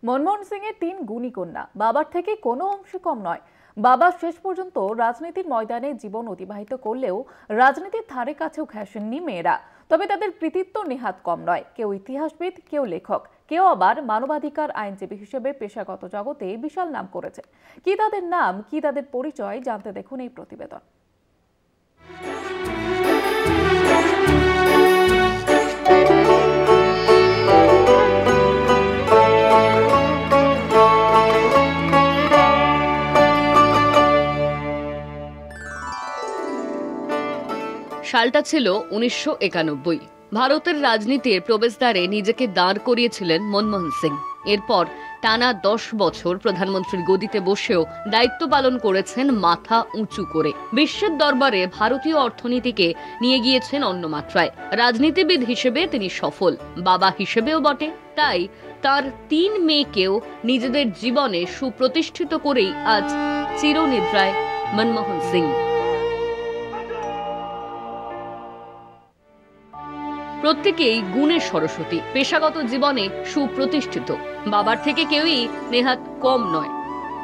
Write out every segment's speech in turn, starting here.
মনমোহন সিং এর 3 গুণী কন্যা, বাবার থেকে কোনো অংশে কম নয়। বাবা শেষ পর্যন্ত রাজনীতির ময়দানে জীবন অতিবাহিত করলেও রাজনীতির ধারে কাছেও ঘেঁষেননি মেয়েরা। তবে তাদের কৃতিত্ব নেহাত কম নয়। কেউ ইতিহাসবিদ, কেউ লেখক, কেউ আবার মানবাধিকার আইনজীবী হিসেবে পেশাগত জগতে বিশাল নাম করেছে। কি তাদের নাম, কি তাদের পরিচয় জানতে দেখুন এই প্রতিবেদন। সালটা ছিল 1991। ভারতের রাজনীতির প্রবেশদ্বারে নিজেকে দাঁড় করিয়েছিলেন মনমোহন সিং। এরপর টানা 10 বছর প্রধানমন্ত্রীর গদিতে বসেও দায়িত্ব পালন করেছেন মাথা উঁচু করে। বিশ্বের দরবারে ভারতীয় অর্থনীতিকে নিয়ে গিয়েছেন অন্য মাত্রায়। রাজনীতিবিদ হিসেবে তিনি সফল, বাবা হিসেবেও বটে। তাই তার 3 মেয়েকেও নিজেদের জীবনে সুপ্রতিষ্ঠিত করেই আজ চিরনিদ্রায় মনমোহন সিং। প্রত্যেকেই গুণের সরস্বতী, পেশাগত জীবনে সুপ্রতিষ্ঠিত। বাবার থেকে কেউই নেহাত কম নয়।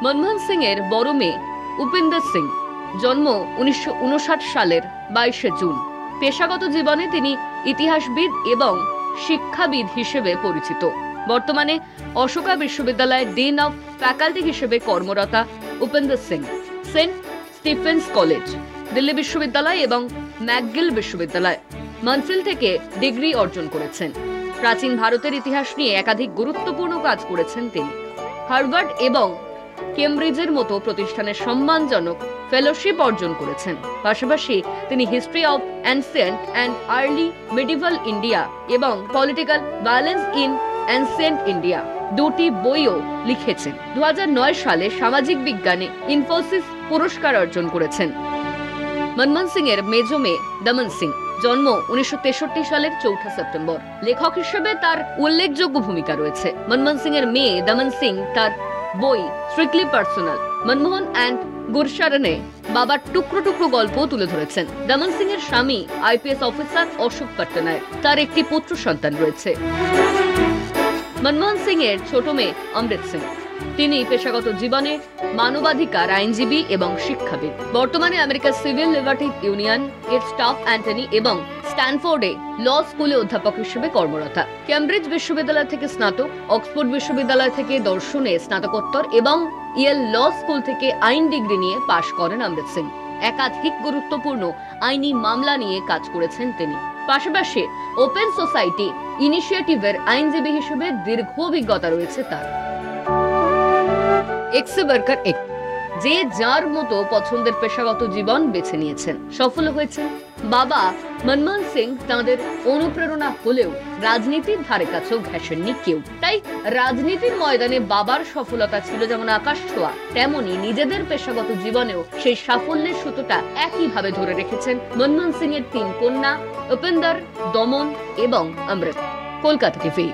মনমোহন সিং এর বড় মেয়ে উপিন্দর সিং, জন্ম 1959 সালের 22শে জুন। পেশাগত জীবনে তিনি ইতিহাসবিদ এবং শিক্ষাবিদ হিসেবে পরিচিত। বর্তমানে অশোকা বিশ্ববিদ্যালয়ের ডিন অফ ফ্যাকাল্টি হিসেবে কর্মরতা Upinder Singh Saint Stephen's College, Delhi বিশ্ববিদ্যালয় এবং ম্যাকগিল বিশ্ববিদ্যালয় মন্ট্রিল থেকে ডিগ্রি অর্জন করেছেন। প্রাচীন ভারতের ইতিহাস নিয়ে একাধিক গুরুত্বপূর্ণ কাজ করেছেন তিনি। হার্ভার্ড এবং কেমব্রিজের মতো প্রতিষ্ঠানের সম্মানজনক ফেলোশিপ অর্জন করেছেন। পাশাপাশি তিনি history of ancient and early medieval India এবং political violence in ancient India দুটি বইও লিখেছেন। 2009 সালে সামাজিক বিজ্ঞানে ইনফোসিস পুরস্কার অর্জন করেছেন। মনমোহন সিং এর মেজ মেয়ে দমন সিং, জন্ম 1963 সালের 4 সেপ্টেম্বর। লেখক হিসেবে তার উল্লেখযোগ্য ভূমিকা রয়েছে। মনমোহন সিং এর মেয়ে দমন সিং তার বই স্ট্রিক্টলি পার্সোনাল মনমোহন অ্যান্ড গুরশরণে বাবার টুকরো টুকরো গল্প তুলে ধরেছেন। দমন সিং এর স্বামী আইপিএস অফিসার অশোক পট্টনায়ক। তার একটি পুত্র সন্তান রয়েছে। মনমোহন সিং এর ছোট মেয়ে অমৃত সিং, তিনি পেশাগত জীবনে মানবাধিকার আইনজীবী এবং শিক্ষাবিদ। বর্তমানে আমেরিকার সিভিল লিবার্টি ইউনিয়ন এর স্টাফ অ্যাটর্নি এবং স্ট্যানফোর্ডে ল স্কুলে অধ্যাপক হিসেবে কর্মরতা। কেমব্রিজ বিশ্ববিদ্যালয় থেকে স্নাতক, অক্সফোর্ড বিশ্ববিদ্যালয় থেকে দর্শনে স্নাতকোত্তর এবং ইয়েল ল স্কুল থেকে আইন ডিগ্রি নিয়ে পাশ করেন অমৃত সিং। একাধিক গুরুত্বপূর্ণ আইনি মামলা নিয়ে কাজ করেছেন তিনি। পাশাপাশি ওপেন সোসাইটি ইনিশিয়েটিভের আইনজীবী হিসেবে দীর্ঘ অভিজ্ঞতা রয়েছে তার। যে যার মতো পছন্দের পেশাগত জীবন বেছে নিয়েছেন, সফল হয়েছেন। বাবা মনমোহন সিং তাঁদের অনুপ্রেরণা হলেও রাজনীতির ধারে কাছেও ঘেঁষেননি কেউ। তাই রাজনীতির ময়দানে বাবার সফলতা ছিল যেমন আকাশ ছোঁয়া, তেমনি নিজেদের পেশাগত জীবনেও সেই সাফল্যের সুতোটা একইভাবে ধরে রেখেছেন মনমোহন সিং এর 3 কন্যা উপিন্দর, দমন এবং অমৃত। কলকাতা টিভি।